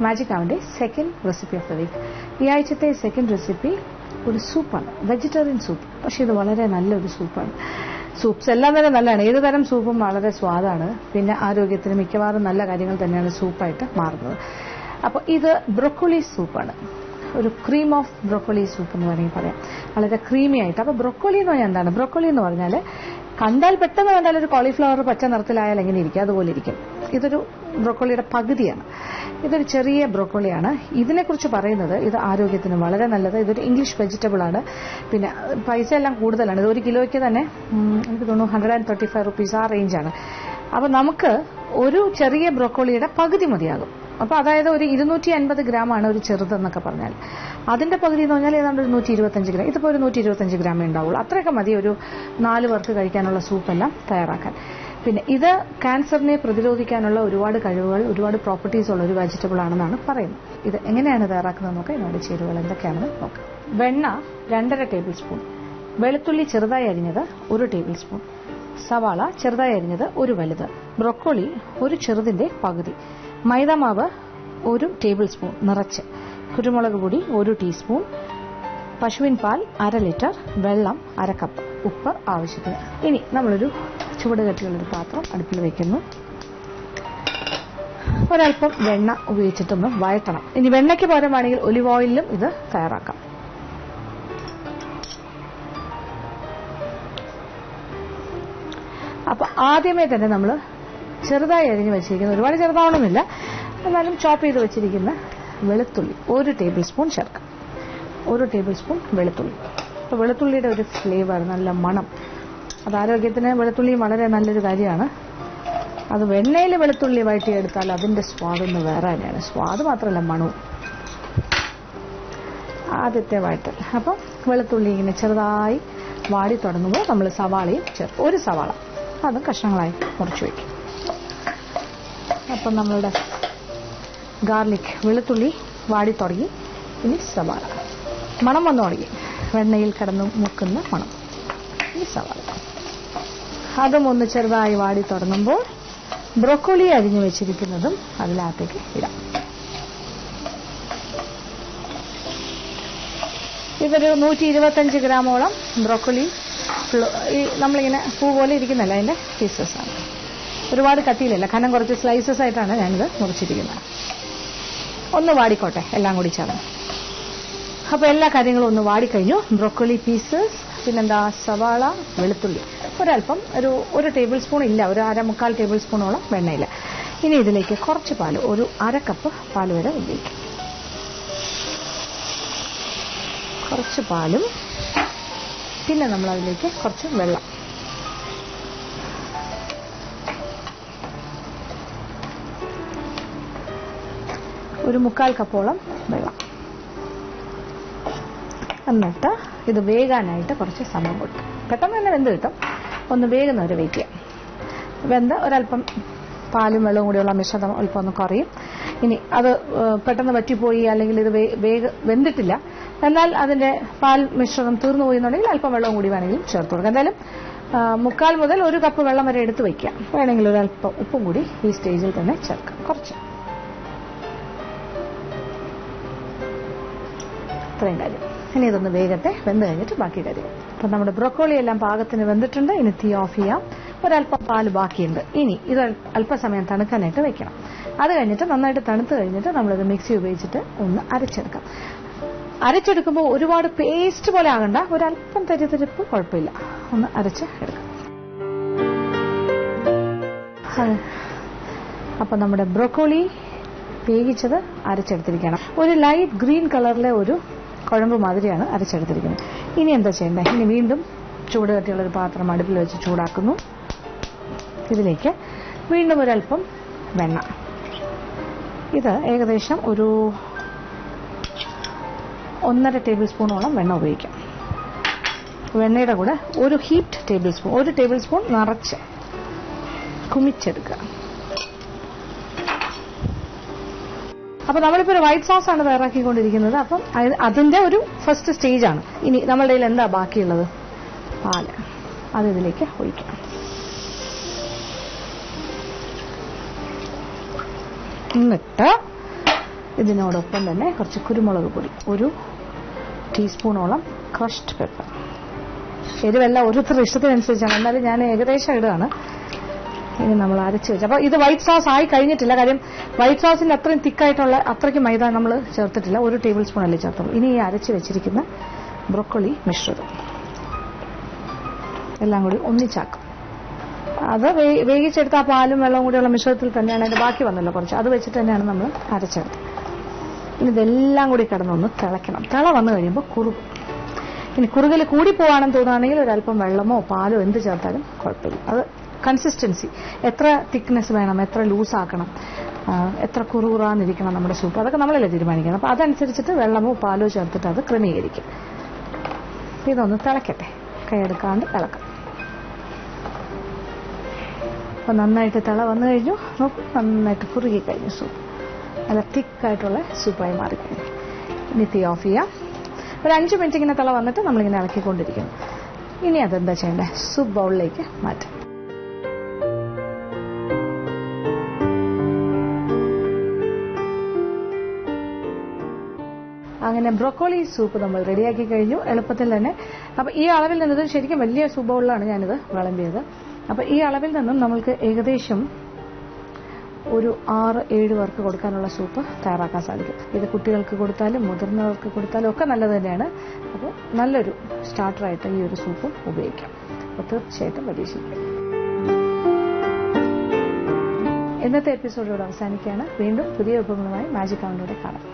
Magic ആവിന്റെ second recipe of the week. ഈ ആഴ്ചത്തെ സെക്കൻഡ് റെസിപ്പി ഒരു സൂപ്പാണ്, വെജിറ്റേറിയൻ സൂപ്പ്. പക്ഷെ ഇത് വളരെ നല്ലൊരു സൂപ്പാണ്. സൂപ്പ്സ് എല്ലാം തന്നെ നല്ലതാണ്, ഏത് തരം സൂപ്പും വളരെ സ്വാദാണ്. പിന്നെ ആരോഗ്യത്തിന് മിക്കവാറും നല്ല കാര്യങ്ങൾ തന്നെയാണ് സൂപ്പായിട്ട് മാറുന്നത്. അപ്പോൾ ഇത് ബ്രൊക്കോളി സൂപ്പാണ്, ഒരു ക്രീം ഓഫ് ബ്രൊക്കോളി സൂപ്പ് എന്ന് വേണമെങ്കിൽ പറയാം. വളരെ ക്രീമി ആയിട്ട്. അപ്പോൾ ബ്രൊക്കോളി എന്ന് പറഞ്ഞാൽ എന്താണ്? ബ്രൊക്കോളി എന്ന് പറഞ്ഞാൽ കണ്ടാൽ പെട്ടെന്ന് കണ്ടാൽ ഒരു കോളിഫ്ലവർ പച്ച നിറത്തിലായാൽ എങ്ങനെ ഇരിക്കും, അതുപോലെ ഇരിക്കും. ഇതൊരു ബ്രൊക്കോളിയുടെ പകുതിയാണ്. ഇതൊരു ചെറിയ ബ്രൊക്കോളിയാണ്. ഇതിനെക്കുറിച്ച് പറയുന്നത് ഇത് ആരോഗ്യത്തിന് വളരെ നല്ലത്. ഇതൊരു ഇംഗ്ലീഷ് വെജിറ്റബിൾ ആണ്. പിന്നെ പൈസ എല്ലാം കൂടുതലാണ്. ഇത് 1 കിലോയ്ക്ക് തന്നെ എനിക്ക് തോന്നുന്നു 135 റുപ്പീസ് ആ റേഞ്ചാണ്. അപ്പോൾ നമുക്ക് ഒരു ചെറിയ ബ്രൊക്കോളിയുടെ പകുതി മതിയാകും. അപ്പോൾ അതായത് ഒരു 250 ഗ്രാമാണ് ഒരു ചെറുതെന്നൊക്കെ പറഞ്ഞാൽ. അതിന്റെ പകുതി എന്ന് പറഞ്ഞാൽ ഏതാണ്ട് ഒരു 125 ഗ്രാം. ഇതിപ്പോൾ ഒരു 125 ഗ്രാമേ ഉണ്ടാവുള്ളൂ. അത്രയൊക്കെ മതി ഒരു 4 പേർക്ക് കഴിക്കാനുള്ള സൂപ്പെല്ലാം തയ്യാറാക്കാൻ. പിന്നെ ഇത് ക്യാൻസറിനെ പ്രതിരോധിക്കാനുള്ള ഒരുപാട് കഴിവുകൾ, ഒരുപാട് പ്രോപ്പർട്ടീസ് ഉള്ള ഒരു വെജിറ്റബിൾ ആണെന്നാണ് പറയുന്നത്. ഇത് എങ്ങനെയാണ് തയ്യാറാക്കുന്നത് നോക്കാം. ഇതിനോട് ചേരുവകൾ എന്തൊക്കെയാണെന്ന് നോക്കാം. വെണ്ണ 2.5 ടേബിൾ സ്പൂൺ, വെളുത്തുള്ളി ചെറുതായി അരിഞ്ഞത് 1 ടേബിൾ സ്പൂൺ, സവാള ചെറുതായി അരിഞ്ഞത് 1 വലുത്, ബ്രൊക്കോളി ഒരു ചെറുതിന്റെ പകുതി, മൈദാമാവ് 1 ടേബിൾ സ്പൂൺ നിറച്ച്, കുരുമുളക് പൊടി 1 ടീസ്പൂൺ, പശുവിൻ പാൽ 1/2 ലിറ്റർ, വെള്ളം 1/2 കപ്പ്, ഉപ്പ് ആവശ്യത്തിന്. ഇനി നമ്മളൊരു ചുവട് കട്ടിയുള്ളൊരു പാത്രം അടുപ്പിൽ വയ്ക്കുന്നു. ഒരൽപ്പം വെണ്ണ ഉപയോഗിച്ചിട്ടൊന്ന് വഴറ്റണം. ഇനി വെണ്ണയ്ക്ക് പകരം വേണമെങ്കിൽ ഒലിവ് ഓയിലും ഇത് തയ്യാറാക്കാം. അപ്പൊ ആദ്യമേ തന്നെ നമ്മൾ ചെറുതായി അരിഞ്ഞ് വെച്ചിരിക്കുന്ന, ഒരുപാട് ചെറുതാവണമെന്നില്ല, എന്നാലും ചോപ്പ് ചെയ്ത് വെച്ചിരിക്കുന്ന വെളുത്തുള്ളി 1 ടേബിൾ സ്പൂൺ ചേർക്കാം. 1 ടേബിൾ സ്പൂൺ വെളുത്തുള്ളി. അപ്പോൾ വെളുത്തുള്ളിയുടെ ഒരു ഫ്ലേവർ, നല്ല മണം, അത് ആരോഗ്യത്തിന് വെളുത്തുള്ളി വളരെ നല്ലൊരു കാര്യമാണ്. അത് വെണ്ണയിൽ വെളുത്തുള്ളി വഴറ്റിയെടുത്താൽ അതിന്റെ സ്വാദൊന്ന് വേറെ തന്നെയാണ്. സ്വാദ് മാത്രമല്ല, മണവും. ആദ്യത്തെ വഴറ്റൽ. അപ്പം വെളുത്തുള്ളി ഇങ്ങനെ ചെറുതായി വാടി തുടങ്ങുമ്പോൾ നമ്മൾ സവാളയും ചേർക്കും. 1 സവാള, അത് കഷ്ണങ്ങളായി മുറിച്ച് വയ്ക്കും. അപ്പം നമ്മളുടെ ഗാർലിക്, വെളുത്തുള്ളി വാടി തുടങ്ങി. ഇനി സവാള, മണം വന്നു തുടങ്ങി, വെണ്ണയിൽ കിടന്ന് മുക്കുന്ന മണം. ഇനി സവാള, അതും ഒന്ന് ചെറുതായി വാടി തുടങ്ങുമ്പോൾ ബ്രൊക്കോളി അരിഞ്ഞു വെച്ചിരിക്കുന്നതും അതിനകത്തേക്ക് ഇടാം. ഇതൊരു 125 ഗ്രാമോളം ബ്രൊക്കോളി നമ്മളിങ്ങനെ പൂ പോലെ ഇരിക്കുന്നല്ല, അതിന്റെ പീസസ് ആണ്. ഒരുപാട് കട്ടിയിലല്ല, കനം കുറച്ച് സ്ലൈസസ് ആയിട്ടാണ് ഞാനിത് മുറിച്ചിരിക്കുന്നത്. ഒന്ന് വാടിക്കോട്ടെ എല്ലാം കൂടി ചേർന്ന്. അപ്പോൾ എല്ലാ കാര്യങ്ങളും ഒന്ന് വാടിക്കഴിഞ്ഞു. ബ്രൊക്കോളി പീസസ്, പിന്നെന്താ സവാള, വെളുത്തുള്ളി, ഒരൽപ്പം ഒരു 1 ടേബിൾ സ്പൂൺ ഇല്ല, ഒരു 1/4 ടേബിൾ സ്പൂണോളം വെണ്ണയില്ല. ഇനി ഇതിലേക്ക് കുറച്ച് പാൽ, ഒരു 1/2 കപ്പ് പാൽ വരെ ഉപയോഗിക്കും. കുറച്ച് പാലും പിന്നെ നമ്മൾ അതിലേക്ക് കുറച്ച് വെള്ളം, ഒരു 1/4 കപ്പോളം വെള്ളം. എന്നിട്ട് ഇത് വേകാനായിട്ട് കുറച്ച് സമയം കൊടുക്കും. പെട്ടെന്ന് തന്നെ വെന്ത് കിട്ടും. ഒന്ന് വേഗുന്നവരെ വെയിറ്റ് ചെയ്യാം. വെന്ത് ഒരല്പം പാലും വെള്ളവും കൂടിയുള്ള മിശ്രിതം അല്പം ഒന്ന് കുറയും. ഇനി അത് പെട്ടെന്ന് വറ്റിപ്പോയി, അല്ലെങ്കിൽ ഇത് വെന്തിട്ടില്ല, എന്നാൽ അതിന്റെ പാൽ മിശ്രിതം തീർന്നു പോയി എന്നുണ്ടെങ്കിൽ അല്പം വെള്ളവും കൂടി വേണമെങ്കിൽ ചേർത്ത് കൊടുക്കാം. എന്തായാലും 1/4 മുതൽ 1 കപ്പ് വെള്ളം വരെ എടുത്ത് വയ്ക്കാം. വേണമെങ്കിൽ ഒരല്പം ഉപ്പും കൂടി ഈ സ്റ്റേജിൽ തന്നെ ചേർക്കാം, കുറച്ച്. ഇത്രയും കാര്യം. ഇനി ഇതൊന്ന് വേഗത്തെ വെന്ത് കഴിഞ്ഞിട്ട് ബാക്കി കാര്യം. അപ്പം നമ്മുടെ ബ്രൊക്കോളി എല്ലാം പാകത്തിന് വെന്തിട്ടുണ്ട്. ഇനി തീ ഓഫ് ചെയ്യാം. ഒരല്പം പാല് ബാക്കിയുണ്ട്. ഇനി ഇത് അല്പസമയം തണുക്കാനായിട്ട് വെക്കണം. അത് കഴിഞ്ഞിട്ട് നന്നായിട്ട് തണുത്ത് കഴിഞ്ഞിട്ട് നമ്മളിത് മിക്സി ഉപയോഗിച്ചിട്ട് ഒന്ന് അരച്ചെടുക്കാം. അരച്ചെടുക്കുമ്പോൾ ഒരുപാട് പേസ്റ്റ് പോലെ ആകണ്ട, ഒരല്പം തരിതരിപ്പ് കുഴപ്പമില്ല, ഒന്ന് അരച്ച് എടുക്കാം. അപ്പം നമ്മുടെ ബ്രൊക്കോളി വേവിച്ചത് അരച്ചെടുത്തിരിക്കണം. ഒരു ലൈറ്റ് ഗ്രീൻ കളറിലെ ഒരു കുഴമ്പ് മാതിരിയാണ് അരച്ചെടുത്തിരിക്കുന്നത്. ഇനി എന്താ ചെയ്യേണ്ടത്? ഇനി വീണ്ടും ചൂട് കട്ടിയുള്ളൊരു പാത്രം അടുപ്പിൽ വെച്ച് ചൂടാക്കുന്നു. ഇതിലേക്ക് വീണ്ടും ഒരല്പം വെണ്ണ, ഇത് ഏകദേശം ഒരു 1.5 ടേബിൾ സ്പൂണോളം വെണ്ണ ഉപയോഗിക്കാം. വെണ്ണയുടെ കൂടെ ഒരു heat table spoon, 1 table spoon നിറച്ച് കുമിച്ചെടുക്കുക. അപ്പൊ നമ്മളിപ്പോ ഒരു വൈറ്റ് സോസ് ആണ് തയ്യാറാക്കിക്കൊണ്ടിരിക്കുന്നത്. അപ്പം അതിന്റെ ഒരു ഫസ്റ്റ് സ്റ്റേജ് ആണ്. ഇനി നമ്മളുടെ കയ്യിൽ എന്താ ബാക്കിയുള്ളത്? പാല്. അത് ഇതിലേക്ക് ഒഴിക്കാം. എന്നിട്ട് ഇതിനോടൊപ്പം തന്നെ കുറച്ച് കുരുമുളക് പൊടി, 1 ടീസ്പൂണോളം ക്രഷ്ഡ് പെപ്പർ. എരിവെല്ലാം ഓരോരുത്തരുടെ ഇഷ്ടത്തിനനുസരിച്ചാണ്, എന്നാലും ഞാൻ ഏകദേശം ഇടുകയാണ്. ഇനി നമ്മൾ അരച്ച് വെച്ചു. അപ്പോൾ ഇത് വൈറ്റ് സോസ് ആയി കഴിഞ്ഞിട്ടില്ല, കാര്യം വൈറ്റ് സോസിന്റെ അത്രയും തിക്കായിട്ടുള്ള അത്രയ്ക്ക് മൈദ നമ്മൾ ചേർത്തിട്ടില്ല, 1 ടേബിൾ സ്പൂൺ അല്ലേ ചേർത്തുള്ളൂ. ഇനി ഈ അരച്ച് വെച്ചിരിക്കുന്ന ബ്രൊക്കോളി മിശ്രിതം എല്ലാം കൂടി ഒന്നിച്ചാക്കും. അത് വേവിച്ചെടുത്ത ആ പാലും വെള്ളവും കൂടിയുള്ള മിശ്രിതത്തിൽ തന്നെയാണ്, അതിന്റെ ബാക്കി വന്നല്ലോ കുറച്ച്, അത് വെച്ചിട്ട് തന്നെയാണ് നമ്മൾ അരച്ചെടുത്തത്. ഇനി ഇതെല്ലാം കൂടി കിടന്നൊന്ന് തിളയ്ക്കണം. തിള വന്നു കഴിയുമ്പോൾ കുറുകും. ഇനി കുറുകൽ കൂടി പോവാണെന്ന് തോന്നുകയാണെങ്കിൽ ഒരല്പം വെള്ളമോ പാലോ എന്ത് ചേർത്താലും കുഴപ്പമില്ല. അത് കൺസിസ്റ്റൻസി, എത്ര തിക്നെസ് വേണം, എത്ര ലൂസാക്കണം, എത്ര കുറുകുറാന്നിരിക്കണം നമ്മുടെ സൂപ്പ്, അതൊക്കെ നമ്മളല്ലേ തീരുമാനിക്കണം. അപ്പോൾ അതനുസരിച്ചിട്ട് വെള്ളമോ പാലോ ചേർത്തിട്ട് അത് ക്രമീകരിക്കും. ഇതൊന്ന് തിളക്കട്ടെ, കൈയെടുക്കാണ്ട് ഇളക്കാം. അപ്പോൾ നന്നായിട്ട് തിള വന്നു കഴിഞ്ഞു. നോക്കൂ, നന്നായിട്ട് കുറുകി കഴിഞ്ഞു. സൂപ്പ് നല്ല തിക്കായിട്ടുള്ള സൂപ്പായി മാറിക്കഴിഞ്ഞു. ഇനി തീ ഓഫ് ചെയ്യാം. ഒരു 5 മിനിറ്റ് ഇങ്ങനെ തിള വന്നിട്ട് നമ്മളിങ്ങനെ ഇളക്കിക്കൊണ്ടിരിക്കുന്നു. ഇനി അതെന്താ ചെയ്യേണ്ടത്, സൂപ്പ് ബൗളിലേക്ക് മാറ്റാം. അങ്ങനെ ബ്രൊക്കോളി സൂപ്പ് നമ്മൾ റെഡിയാക്കി കഴിഞ്ഞു, എളുപ്പത്തിൽ തന്നെ. അപ്പോൾ ഈ അളവിൽ നിന്നത് ശരിക്കും വലിയ സൂപ്പ് ബൗളിലാണ് ഞാനിത് വിളമ്പിയത്. അപ്പോൾ ഈ അളവിൽ നിന്നും നമ്മൾക്ക് ഏകദേശം ഒരു 6-7 പേർക്ക് കൊടുക്കാനുള്ള സൂപ്പ് തയ്യാറാക്കാൻ സാധിക്കും. ഇത് കുട്ടികൾക്ക് കൊടുത്താലും മുതിർന്നവർക്ക് കൊടുത്താലും ഒക്കെ നല്ലത് തന്നെയാണ്. അപ്പോൾ നല്ലൊരു സ്റ്റാർട്ടറായിട്ട് ഈ ഒരു സൂപ്പും ഉപയോഗിക്കാം. അപ്പോൾ തീർച്ചയായിട്ടും പരീക്ഷിക്കാം. ഇന്നത്തെ എപ്പിസോഡ് ഇവിടെ അവസാനിക്കുകയാണ്. വീണ്ടും പുതിയ വിഭവങ്ങളുമായി മാജിക് അവനിലൂടെ കാണാം.